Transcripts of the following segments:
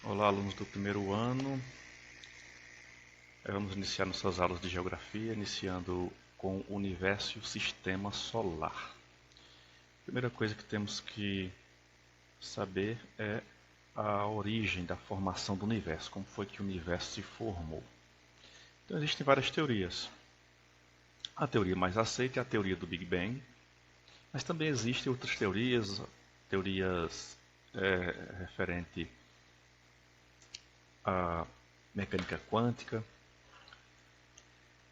Olá, alunos do primeiro ano. Vamos iniciar nossas aulas de geografia, iniciando com o universo e o sistema solar. A primeira coisa que temos que saber é a origem da formação do universo, como foi que o universo se formou. Então existem várias teorias. A teoria mais aceita é a teoria do Big Bang, mas também existem outras teorias referente à mecânica quântica,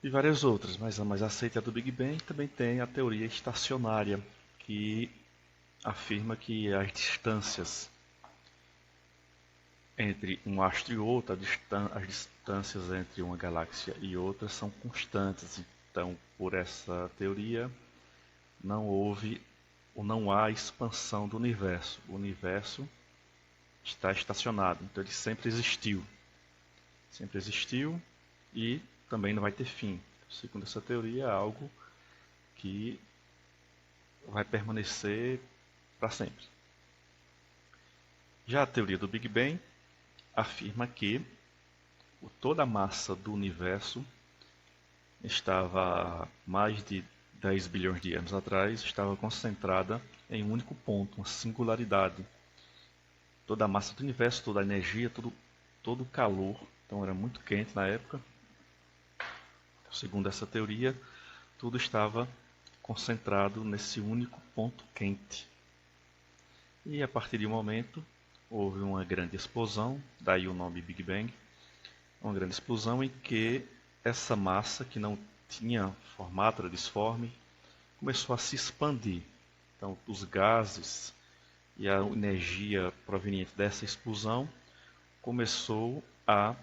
e várias outras, mas a mais aceita é a do Big Bang. Também tem a teoria estacionária, que afirma que as distâncias entre um astro e outro, as distâncias entre uma galáxia e outra são constantes. Então, por essa teoria, não houve ou não há expansão do universo. O universo está estacionado, então ele sempre existiu e também não vai ter fim. Segundo essa teoria, é algo que vai permanecer para sempre. Já a teoria do Big Bang afirma que toda a massa do universo estava mais de 10 bilhões de anos atrás, estava concentrada em um único ponto, uma singularidade. Toda a massa do universo, toda a energia, todo o calor, então era muito quente na época. Segundo essa teoria, tudo estava concentrado nesse único ponto quente. E a partir de um momento houve uma grande explosão, daí o nome Big Bang, uma grande explosão em que essa massa que não tinha formato, era disforme, começou a se expandir. Então os gases e a energia proveniente dessa explosão começou a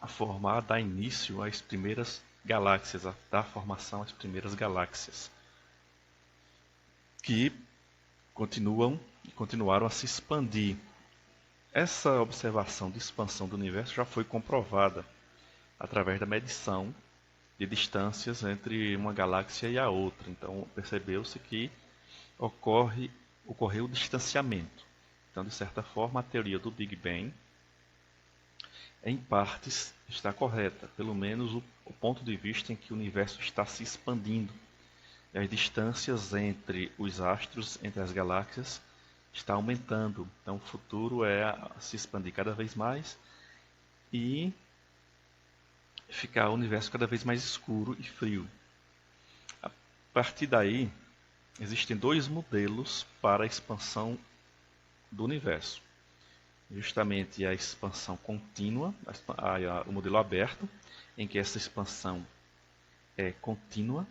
formar, a dar início às primeiras galáxias, a dar formação às primeiras galáxias, que continuaram a se expandir. Essa observação de expansão do universo já foi comprovada através da medição de distâncias entre uma galáxia e a outra. Então percebeu-se que ocorreu o distanciamento. Então, de certa forma, a teoria do Big Bang, em partes, está correta, pelo menos o ponto de vista em que o universo está se expandindo. E as distâncias entre os astros, entre as galáxias, está aumentando. Então o futuro é se expandir cada vez mais e ficar o universo cada vez mais escuro e frio. A partir daí, existem dois modelos para a expansão do universo. Justamente a expansão contínua, o modelo aberto, em que essa expansão é contínua,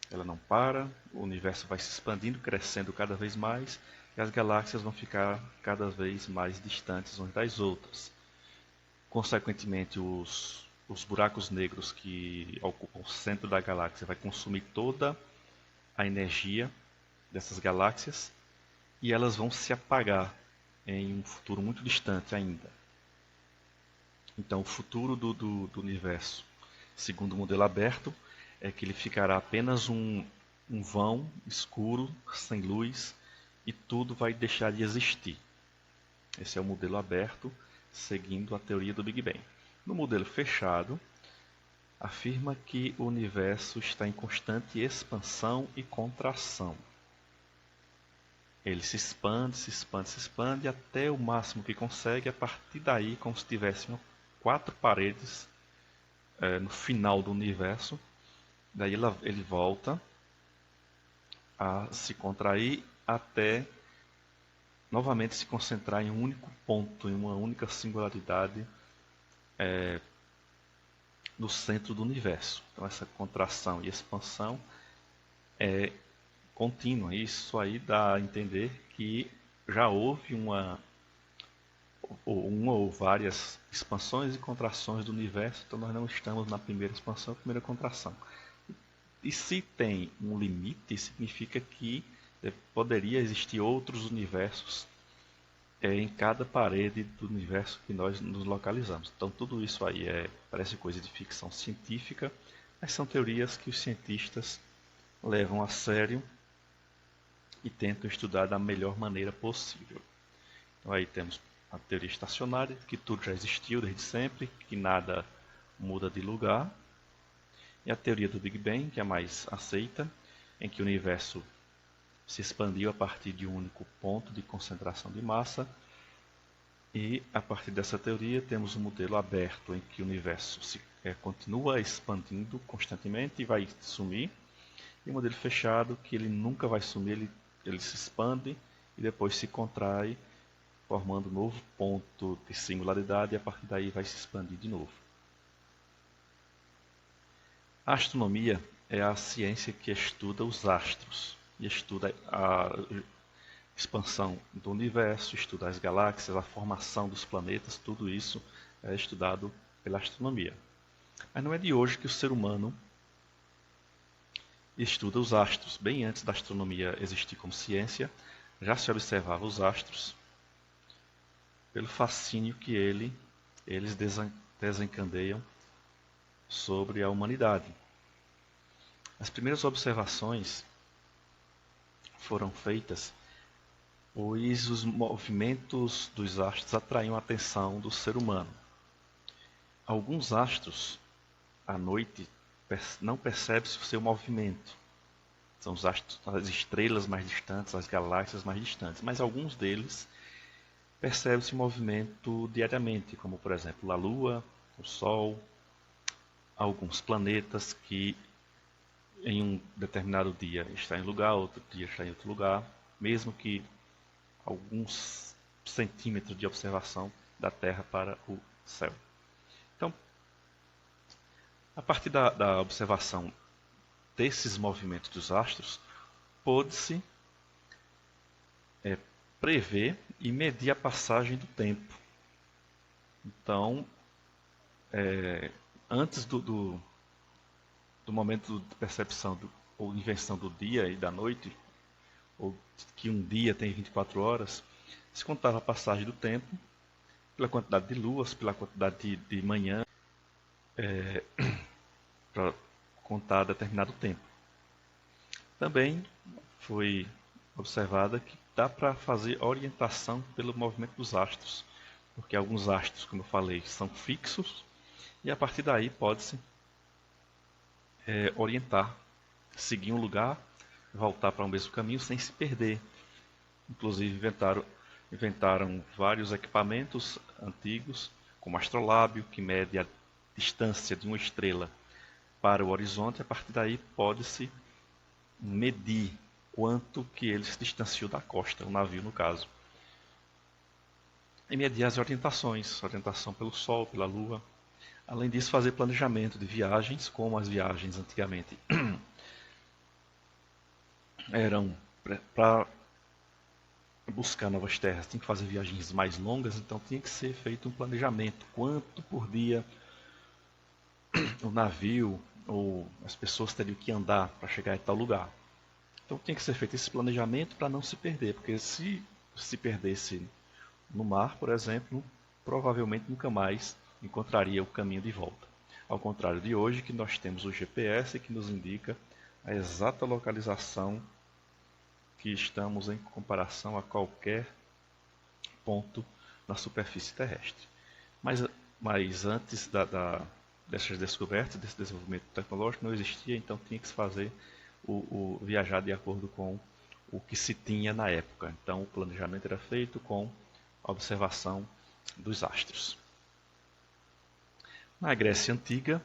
ela não para, o universo vai se expandindo, crescendo cada vez mais, e as galáxias vão ficar cada vez mais distantes umas das outras. Consequentemente, os buracos negros que ocupam o centro da galáxia vai consumir toda a energia dessas galáxias e elas vão se apagar em um futuro muito distante ainda. Então, o futuro do universo, segundo o modelo aberto, é que ele ficará apenas um vão escuro, sem luz, e tudo vai deixar de existir. Esse é o modelo aberto, seguindo a teoria do Big Bang. No modelo fechado, afirma que o universo está em constante expansão e contração. Ele se expande, se expande, se expande até o máximo que consegue. A partir daí, como se tivessem 4 paredes no final do universo. Daí ele volta a se contrair até novamente se concentrar em um único ponto, em uma única singularidade no centro do universo. Então essa contração e expansão é contínua. Isso aí dá a entender que já houve uma ou várias expansões e contrações do universo, então nós não estamos na primeira expansão, primeira contração. E se tem um limite, significa que poderia existir outros universos em cada parede do universo que nós nos localizamos. Então tudo isso aí parece coisa de ficção científica, mas são teorias que os cientistas levam a sério e tentam estudar da melhor maneira possível. Então aí temos a teoria estacionária, que tudo já existiu desde sempre, que nada muda de lugar. E a teoria do Big Bang, que é a mais aceita, em que o universo se expandiu a partir de um único ponto de concentração de massa. E a partir dessa teoria temos um modelo aberto em que o universo continua expandindo constantemente e vai sumir. E um modelo fechado que ele nunca vai sumir, ele se expande e depois se contrai, formando um novo ponto de singularidade e a partir daí vai se expandir de novo. A astronomia é a ciência que estuda os astros e estuda a expansão do universo, estuda as galáxias, a formação dos planetas, tudo isso é estudado pela astronomia. Mas não é de hoje que o ser humano estuda os astros. Bem antes da astronomia existir como ciência, já se observava os astros pelo fascínio que eles desencadeiam sobre a humanidade. As primeiras observações foram feitas pois os movimentos dos astros atraíam a atenção do ser humano. Alguns astros, à noite, não percebe-se o seu movimento. São os astros, as estrelas mais distantes, as galáxias mais distantes. Mas alguns deles percebe-se o movimento diariamente, como por exemplo a Lua, o Sol, alguns planetas que em um determinado dia está em um lugar, outro dia está em outro lugar, mesmo que alguns centímetros de observação da Terra para o céu. Então, a partir da observação desses movimentos dos astros, pôde-se prever e medir a passagem do tempo. Então, antes do momento de percepção ou invenção do dia e da noite, ou que um dia tem 24 horas, se contava a passagem do tempo pela quantidade de luas, pela quantidade de manhã, para contar determinado tempo. Também foi observada que dá para fazer orientação pelo movimento dos astros, porque alguns astros, como eu falei, são fixos, e a partir daí pode-se orientar, seguir um lugar, voltar para o mesmo caminho sem se perder. Inclusive inventaram vários equipamentos antigos, como o astrolábio, que mede a distância de uma estrela para o horizonte. A partir daí pode-se medir quanto que ele se distanciou da costa, o navio no caso. E medir as orientação pelo Sol, pela Lua. Além disso, fazer planejamento de viagens, como as viagens antigamente eram para buscar novas terras, tinha que fazer viagens mais longas, então tinha que ser feito um planejamento. Quanto por dia o navio ou as pessoas teriam que andar para chegar em tal lugar. Então tinha que ser feito esse planejamento para não se perder, porque se perdesse no mar, por exemplo, provavelmente nunca mais encontraria o caminho de volta. Ao contrário de hoje, que nós temos o GPS que nos indica a exata localização que estamos em comparação a qualquer ponto na superfície terrestre. Mas antes dessas descobertas, desse desenvolvimento tecnológico, não existia, então tinha que se fazer o viajar de acordo com o que se tinha na época. Então o planejamento era feito com a observação dos astros. Na Grécia Antiga,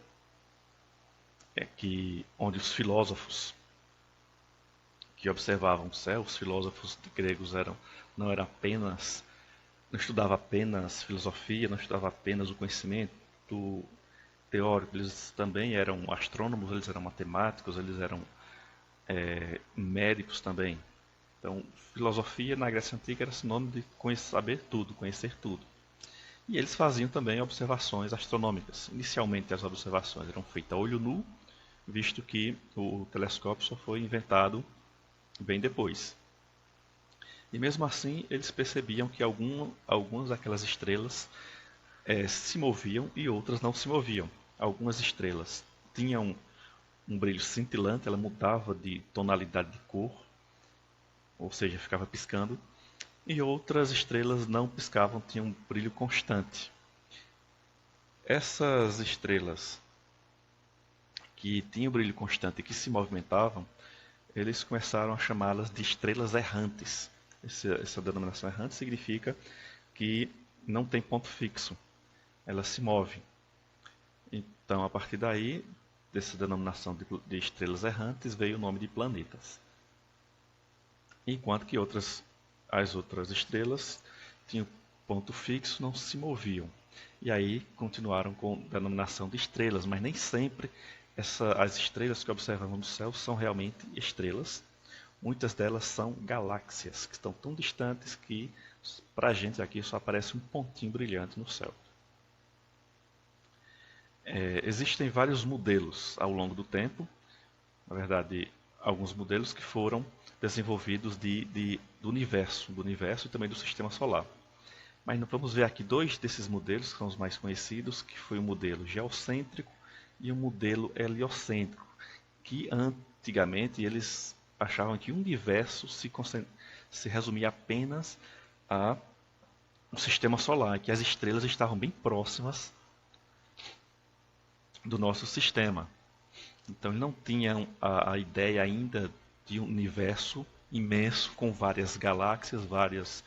onde os filósofos que observavam o céu, os filósofos gregos não estudavam apenas filosofia, não estudavam apenas o conhecimento teórico, eles também eram astrônomos, eles eram matemáticos, eles eram médicos também. Então, filosofia na Grécia Antiga era sinônimo de saber tudo, conhecer tudo. E eles faziam também observações astronômicas. Inicialmente as observações eram feitas a olho nu, visto que o telescópio só foi inventado bem depois. E mesmo assim eles percebiam que algumas daquelas estrelas se moviam e outras não se moviam. Algumas estrelas tinham um brilho cintilante, ela mudava de tonalidade de cor, ou seja, ficava piscando, e outras estrelas não piscavam, tinham um brilho constante. Essas estrelas que tinham brilho constante e que se movimentavam, eles começaram a chamá-las de estrelas errantes. Essa denominação errante significa que não tem ponto fixo, elas se movem. Então, a partir daí, dessa denominação de estrelas errantes, veio o nome de planetas. Enquanto que as outras estrelas tinham ponto fixo, não se moviam. E aí continuaram com a denominação de estrelas, mas nem sempre as estrelas que observamos no céu são realmente estrelas. Muitas delas são galáxias, que estão tão distantes que para a gente aqui só aparece um pontinho brilhante no céu. Existem vários modelos ao longo do tempo, na verdade, alguns modelos que foram desenvolvidos do universo e também do sistema solar. Mas vamos ver aqui dois desses modelos, que são os mais conhecidos, que foi o modelo geocêntrico e o modelo heliocêntrico, que antigamente eles achavam que o universo se resumia apenas a um sistema solar, que as estrelas estavam bem próximas do nosso sistema. Então eles não tinham a ideia ainda de um universo imenso com várias galáxias, vários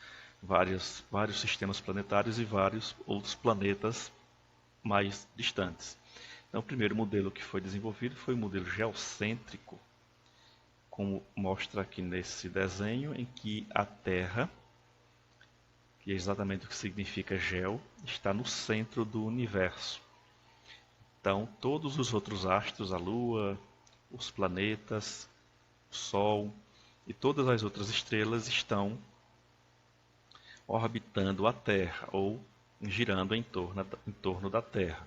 sistemas planetários e vários outros planetas mais distantes. Então o primeiro modelo que foi desenvolvido foi o modelo geocêntrico, como mostra aqui nesse desenho, em que a Terra, que é exatamente o que significa geo, está no centro do universo. Então, todos os outros astros, a Lua, os planetas, o Sol e todas as outras estrelas estão orbitando a Terra ou girando em torno da Terra.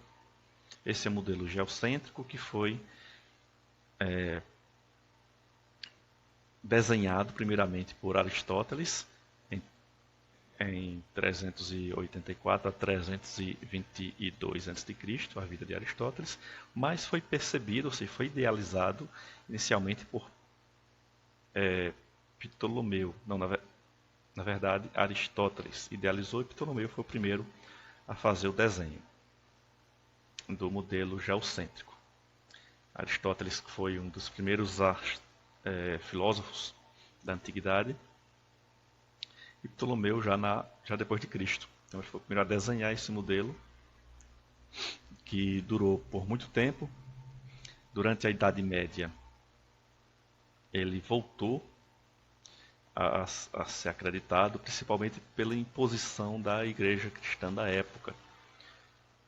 Esse é o modelo geocêntrico que foi desenhado primeiramente por Aristóteles em 384 a 322 a.C., a vida de Aristóteles, mas foi percebido, ou seja, foi idealizado inicialmente por Ptolomeu. Não, na verdade, Aristóteles idealizou e Ptolomeu foi o primeiro a fazer o desenho do modelo geocêntrico. Aristóteles foi um dos primeiros filósofos da antiguidade, e Ptolomeu já depois de Cristo. Então ele foi o primeiro a desenhar esse modelo, que durou por muito tempo. Durante a Idade Média, ele voltou a ser acreditado, principalmente pela imposição da igreja cristã da época,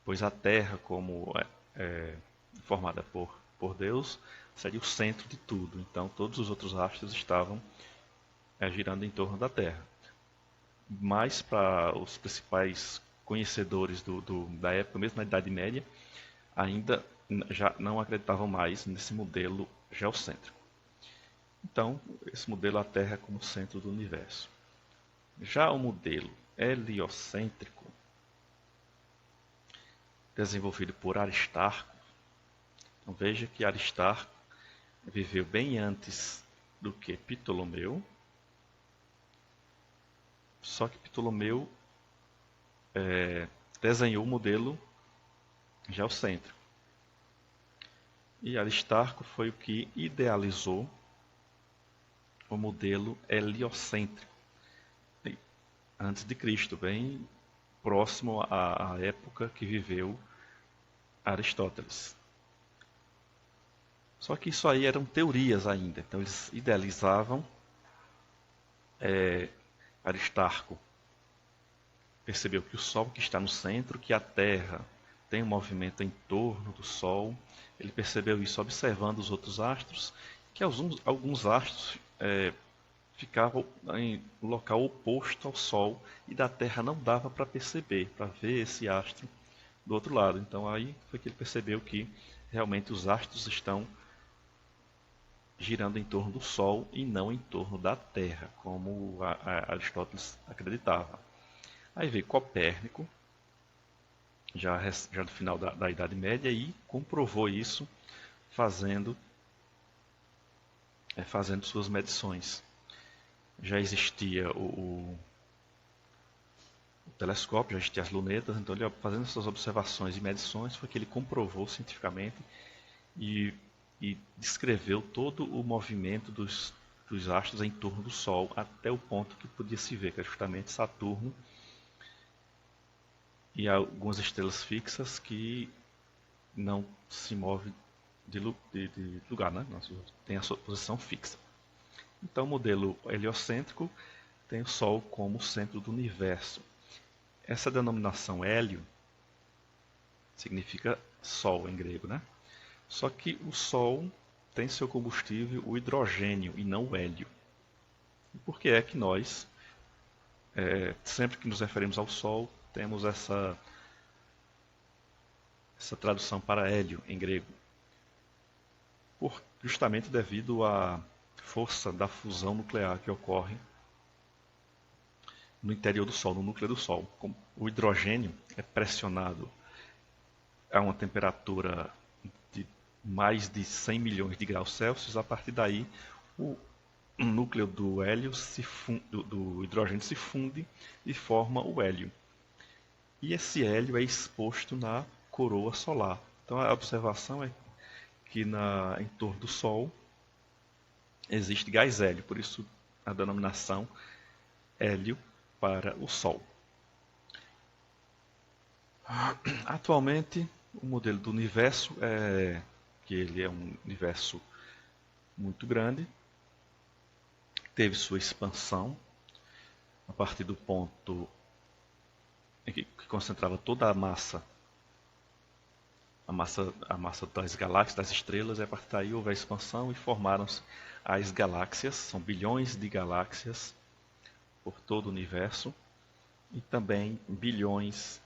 pois a Terra, como formada por Deus, seria o centro de tudo. Então todos os outros astros estavam girando em torno da Terra. Mas para os principais conhecedores da época, mesmo na Idade Média, ainda já não acreditavam mais nesse modelo geocêntrico. Então, esse modelo a Terra como centro do universo. Já o modelo heliocêntrico, desenvolvido por Aristarco, então veja que Aristarco viveu bem antes do que Ptolomeu. Só que Ptolomeu desenhou o modelo geocêntrico. E Aristarco foi o que idealizou o modelo heliocêntrico, antes de Cristo, bem próximo à época que viveu Aristóteles. Só que isso aí eram teorias ainda, então eles idealizavam. Aristarco percebeu que o Sol que está no centro, que a Terra tem um movimento em torno do Sol. Ele percebeu isso observando os outros astros, que alguns astros ficavam em local oposto ao Sol e da Terra não dava para perceber, para ver esse astro do outro lado. Então aí foi que ele percebeu que realmente os astros estão girando em torno do Sol e não em torno da Terra, como Aristóteles acreditava. Aí veio Copérnico, já no final da Idade Média, e comprovou isso fazendo suas medições. Já existia o telescópio, já existiam as lunetas, então ele fazendo essas observações e medições foi que ele comprovou cientificamente e, e descreveu todo o movimento dos astros em torno do Sol até o ponto que podia se ver, que é justamente Saturno e algumas estrelas fixas que não se movem de lugar, né? Tem a sua posição fixa. Então o modelo heliocêntrico tem o Sol como centro do universo. Essa denominação hélio significa Sol em grego, né? Só que o Sol tem seu combustível o hidrogênio e não o hélio. E por que é que nós, sempre que nos referimos ao Sol, temos essa tradução para hélio em grego? Justamente devido à força da fusão nuclear que ocorre no interior do Sol, no núcleo do Sol. O hidrogênio é pressionado a uma temperatura de mais de 100 milhões de graus Celsius, a partir daí o núcleo do hélio do hidrogênio se funde e forma o hélio. E esse hélio é exposto na coroa solar. Então a observação é que em torno do Sol existe gás hélio, por isso a denominação hélio para o Sol. Atualmente, o modelo do universo é que ele é um universo muito grande, teve sua expansão a partir do ponto em que concentrava toda a massa das galáxias, das estrelas, e a partir daí houve a expansão e formaram-se as galáxias, são bilhões de galáxias por todo o universo, e também bilhões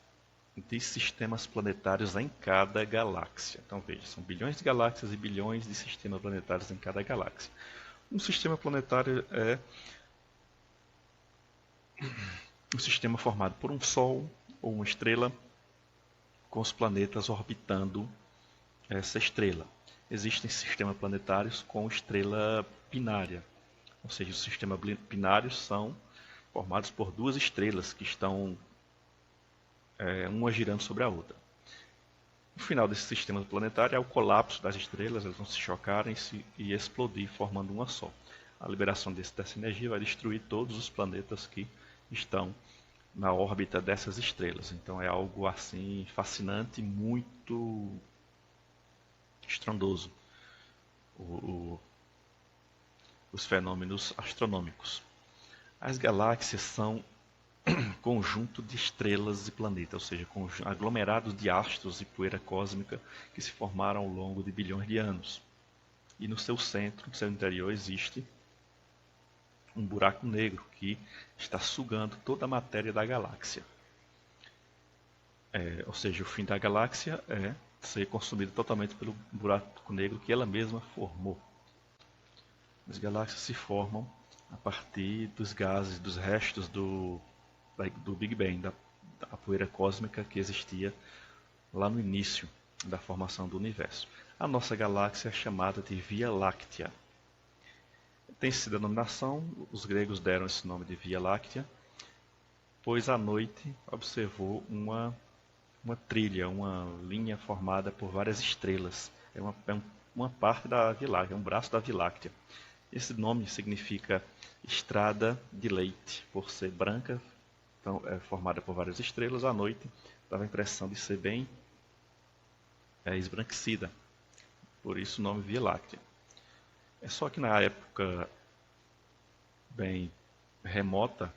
de sistemas planetários em cada galáxia. Então veja, são bilhões de galáxias e bilhões de sistemas planetários em cada galáxia. Um sistema planetário é um sistema formado por um Sol ou uma estrela com os planetas orbitando essa estrela. Existem sistemas planetários com estrela binária, ou seja, os sistemas binários são formados por duas estrelas que estão uma girando sobre a outra. No final desse sistema planetário é o colapso das estrelas, elas vão se chocar e explodir, formando uma só. A liberação dessa energia vai destruir todos os planetas que estão na órbita dessas estrelas. Então é algo assim fascinante, muito estrondoso, os fenômenos astronômicos. As galáxias são conjunto de estrelas e planetas, ou seja, aglomerados de astros e poeira cósmica que se formaram ao longo de bilhões de anos. E no seu centro, no seu interior, existe um buraco negro que está sugando toda a matéria da galáxia. Ou seja, o fim da galáxia é ser consumida totalmente pelo buraco negro que ela mesma formou. As galáxias se formam a partir dos gases, dos restos do Big Bang, da poeira cósmica que existia lá no início da formação do universo. A nossa galáxia é chamada de Via Láctea. Tem essa denominação, os gregos deram esse nome de Via Láctea, pois à noite observou uma trilha, uma linha formada por várias estrelas. É uma parte da Via Láctea, um braço da Via Láctea. Esse nome significa estrada de leite, por ser branca, então, formada por várias estrelas. À noite dava a impressão de ser bem esbranquecida, por isso o nome Via Láctea. É só que na época bem remota,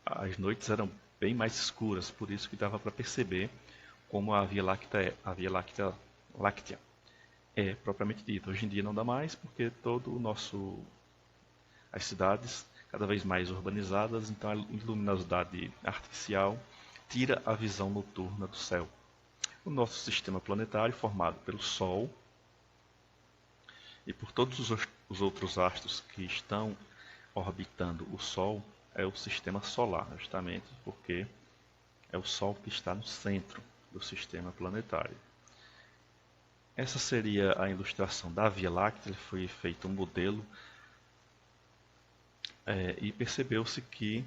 as noites eram bem mais escuras, por isso que dava para perceber como a Via Láctea é propriamente dita. Hoje em dia não dá mais, porque as cidades cada vez mais urbanizadas, então a luminosidade artificial tira a visão noturna do céu. O nosso sistema planetário, formado pelo Sol e por todos os outros astros que estão orbitando o Sol, é o sistema solar, justamente porque é o Sol que está no centro do sistema planetário. Essa seria a ilustração da Via Láctea. Foi feito um modelo e percebeu-se que,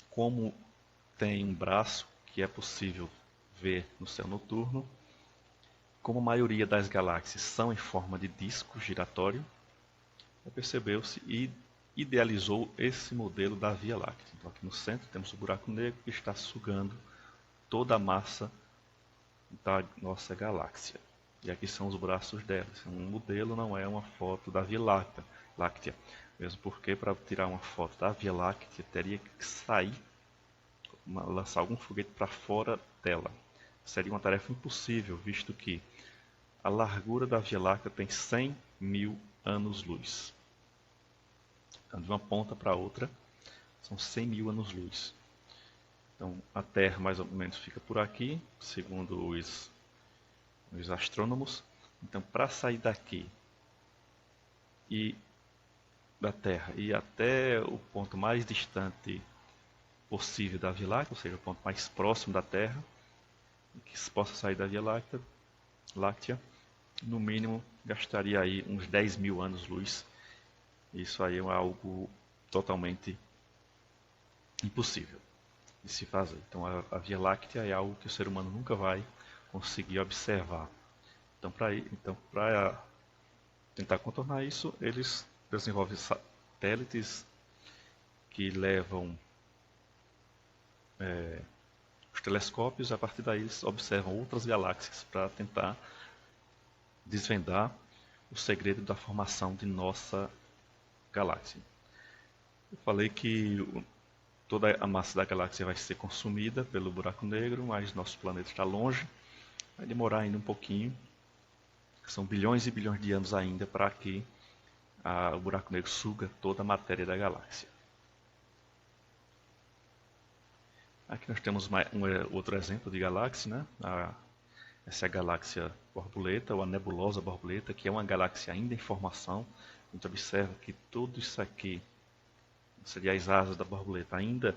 como tem um braço que é possível ver no céu noturno. Como a maioria das galáxias são em forma de disco giratório, percebeu-se e idealizou esse modelo da Via Láctea. Então, aqui no centro temos o buraco negro que está sugando toda a massa da nossa galáxia. E aqui são os braços dela. Um modelo não é uma foto da Via Láctea. Mesmo porque para tirar uma foto da Via Láctea teria que sair, lançar algum foguete para fora dela. Seria uma tarefa impossível, visto que a largura da Via Láctea tem 100 mil anos-luz. Então, de uma ponta para outra, são 100 mil anos-luz. Então, a Terra mais ou menos fica por aqui, segundo os astrônomos. Então, para sair daqui e da Terra e até o ponto mais distante possível da Via Láctea, ou seja, o ponto mais próximo da Terra, que se possa sair da Via Láctea, no mínimo gastaria aí uns 10 mil anos-luz. Isso aí é algo totalmente impossível de se fazer. Então a Via Láctea é algo que o ser humano nunca vai conseguir observar. Então para tentar contornar isso, eles desenvolvem satélites que levam os telescópios. A partir daí eles observam outras galáxias para tentar desvendar o segredo da formação de nossa galáxia. Eu falei que toda a massa da galáxia vai ser consumida pelo buraco negro, mas nosso planeta está longe, vai demorar ainda um pouquinho. São bilhões e bilhões de anos ainda para que o buraco negro suga toda a matéria da galáxia. Aqui nós temos outro exemplo de galáxia, né? Essa é a galáxia borboleta, ou a nebulosa borboleta, que é uma galáxia ainda em formação. A gente observa que tudo isso aqui, seria as asas da borboleta, ainda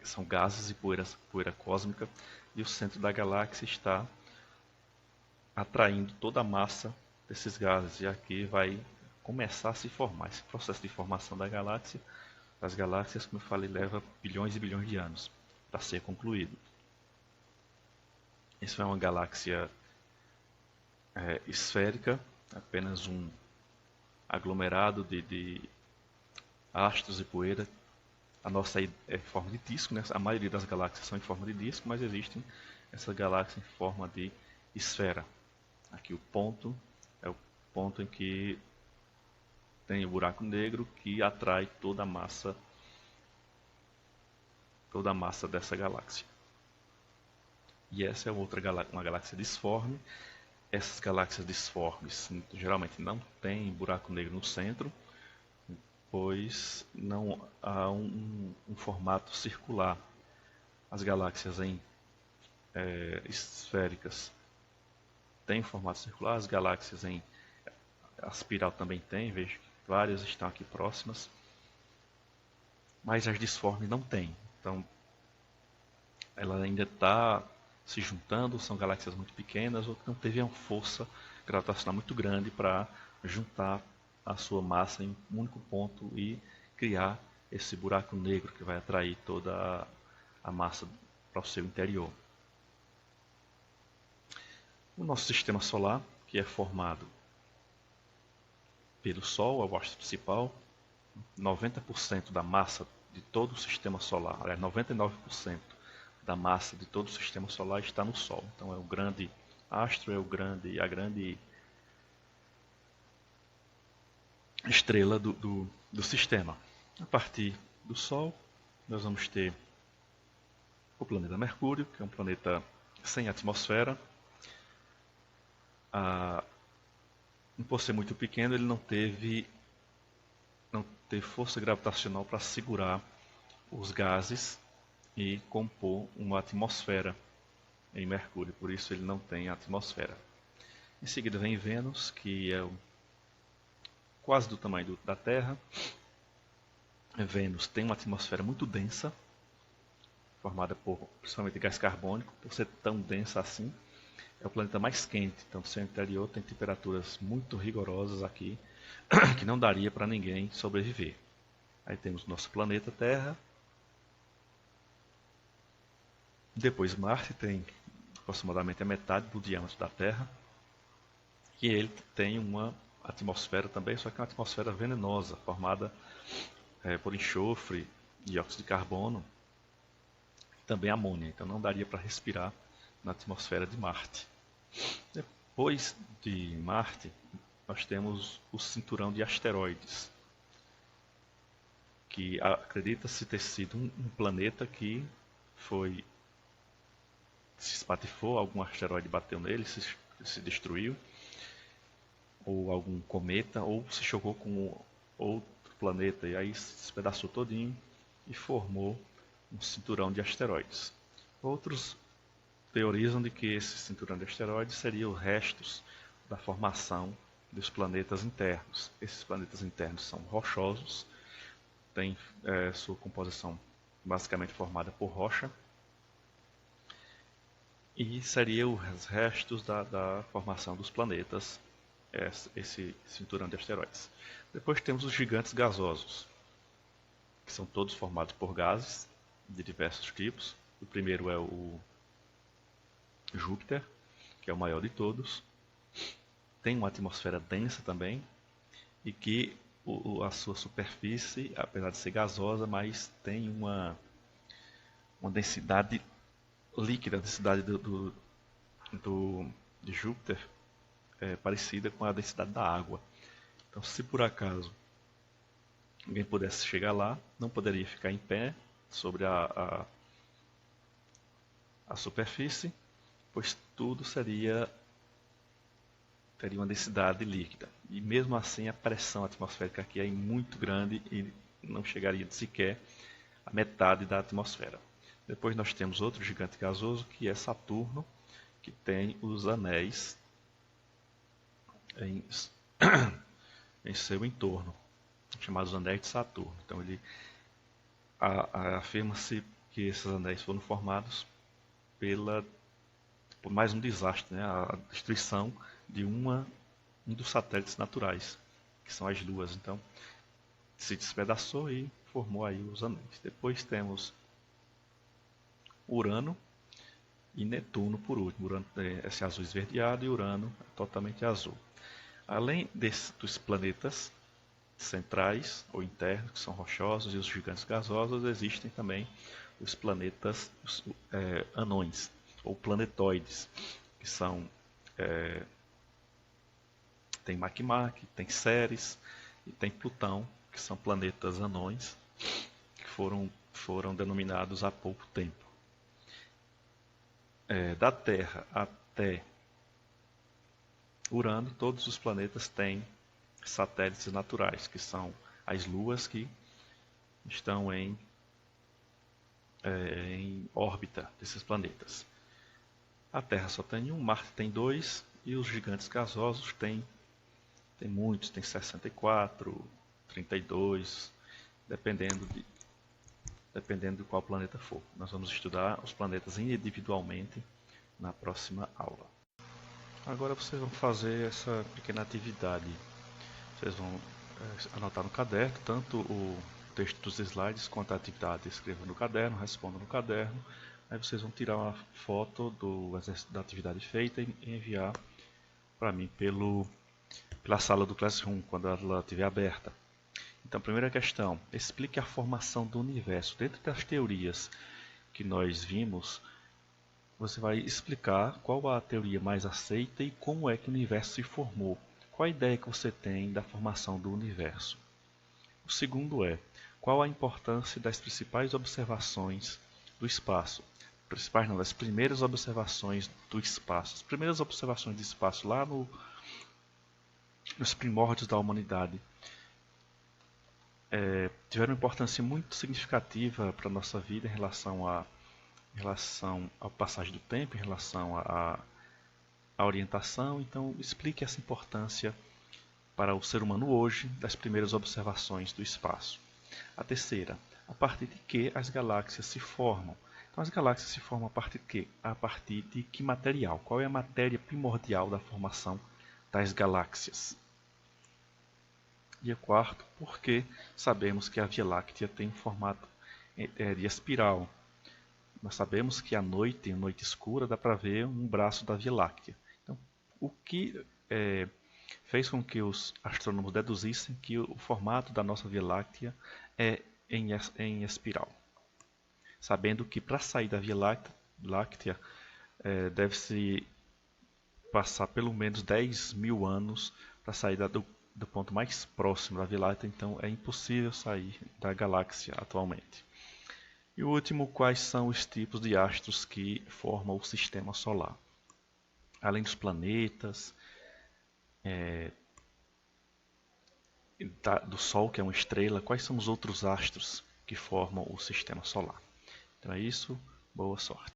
são gases e poeira cósmica, e o centro da galáxia está atraindo toda a massa desses gases, e aqui vai começar a se formar. Esse processo de formação das galáxias, como eu falei, leva bilhões e bilhões de anos para ser concluído. Isso é uma galáxia esférica, apenas um aglomerado de astros e poeira. A nossa é em forma de disco, né? A maioria das galáxias são em forma de disco, mas existem essas galáxias em forma de esfera. Aqui o ponto é o ponto em que tem o buraco negro que atrai toda a massa dessa galáxia. E essa é uma galáxia disforme. Essas galáxias disformes geralmente não têm buraco negro no centro, pois não há um formato circular. As galáxias esféricas têm formato circular, as galáxias em espiral também têm, vejo que várias estão aqui próximas, mas as disformes não têm. Então, ela ainda está se juntando, são galáxias muito pequenas ou que não teve uma força gravitacional muito grande para juntar a sua massa em um único ponto e criar esse buraco negro que vai atrair toda a massa para o seu interior. O nosso sistema solar, que é formado pelo Sol, é o astro principal, 90% da massa de todo o sistema solar, aliás, 99% da massa de todo o sistema solar está no Sol. Então é o grande astro, a grande estrela do sistema. A partir do Sol, nós vamos ter o planeta Mercúrio, que é um planeta sem atmosfera. Por ser muito pequeno, ele não teve força gravitacional para segurar os gases e compor uma atmosfera em Mercúrio, por isso ele não tem atmosfera. Em seguida vem Vênus, que é quase do tamanho da Terra. Vênus tem uma atmosfera muito densa, formada principalmente gás carbônico. Por ser tão densa assim, é o planeta mais quente, então seu interior tem temperaturas muito rigorosas aqui, que não daria para ninguém sobreviver. Aí temos nosso planeta Terra, Depois Marte tem aproximadamente a metade do diâmetro da Terra e ele tem uma atmosfera também, só que é uma atmosfera venenosa, formada por enxofre, dióxido de carbono e também amônia. Então não daria para respirar na atmosfera de Marte. Depois de Marte, nós temos o cinturão de asteroides, que acredita-se ter sido um planeta que se espatifou, algum asteroide bateu nele, se destruiu, ou algum cometa, ou se chocou com outro planeta e aí se despedaçou todinho e formou um cinturão de asteroides. Outros teorizam de que esse cinturão de asteroides seria os restos da formação dos planetas internos. Esses planetas internos são rochosos, têm sua composição basicamente formada por rocha, e seria os restos da formação dos planetas, esse cinturão de asteroides. Depois temos os gigantes gasosos, que são todos formados por gases de diversos tipos. O primeiro é o Júpiter, que é o maior de todos. Tem uma atmosfera densa também, e que a sua superfície, apesar de ser gasosa, mas tem uma densidade líquida, a densidade de Júpiter é parecida com a densidade da água. Então, se por acaso alguém pudesse chegar lá, não poderia ficar em pé sobre a superfície, pois tudo teria uma densidade líquida. E mesmo assim a pressão atmosférica aqui é muito grande e não chegaria sequer a metade da atmosfera. Depois nós temos outro gigante gasoso, que é Saturno, que tem os anéis em, em seu entorno, chamados anéis de Saturno. Então afirma-se que esses anéis foram formados por mais um desastre, né? A destruição de um dos satélites naturais, que são as luas. Então se despedaçou e formou aí os anéis. Depois temos Urano e Netuno por último. Urano é esse azul esverdeado e Urano é totalmente azul. Além dos planetas centrais ou internos, que são rochosos, e os gigantes gasosos, existem também os planetas anões ou planetoides, que são tem Makemake, tem Ceres e tem Plutão, que são planetas anões que foram denominados há pouco tempo. Da Terra até Urano, todos os planetas têm satélites naturais, que são as luas que estão em órbita desses planetas. A Terra só tem um, Marte tem 2 e os gigantes gasosos tem muitos, tem 64, 32, dependendo de qual planeta for. Nós vamos estudar os planetas individualmente na próxima aula. Agora vocês vão fazer essa pequena atividade. Vocês vão anotar no caderno tanto o texto dos slides quanto a atividade. Escrevam no caderno, respondam no caderno. Aí vocês vão tirar uma foto da atividade feita e enviar para mim pela sala do Classroom, quando ela estiver aberta. Então, primeira questão, explique a formação do universo. Dentro das teorias que nós vimos, você vai explicar qual a teoria mais aceita e como é que o universo se formou. Qual a ideia que você tem da formação do universo? O segundo é, qual a importância das principais observações do espaço? Principais não, das primeiras observações do espaço. As primeiras observações do espaço lá nos primórdios da humanidade tiveram uma importância muito significativa para a nossa vida em relação à passagem do tempo, em relação à orientação. Então, explique essa importância para o ser humano hoje das primeiras observações do espaço. A terceira, a partir de que as galáxias se formam? Então, as galáxias se formam a partir de quê? A partir de que material? Qual é a matéria primordial da formação das galáxias? E o quarto, porque sabemos que a Via Láctea tem um formato de espiral. nós sabemos que à noite, em noite escura, dá para ver um braço da Via Láctea. Então, o que fez com que os astrônomos deduzissem que o formato da nossa Via Láctea é em espiral, sabendo que para sair da Via Láctea deve-se passar pelo menos 10 mil anos para sair do ponto mais próximo da Via Láctea, então é impossível sair da galáxia atualmente. E o último, quais são os tipos de astros que formam o sistema solar? Além dos planetas, do Sol, que é uma estrela, quais são os outros astros que formam o sistema solar? Então é isso, boa sorte.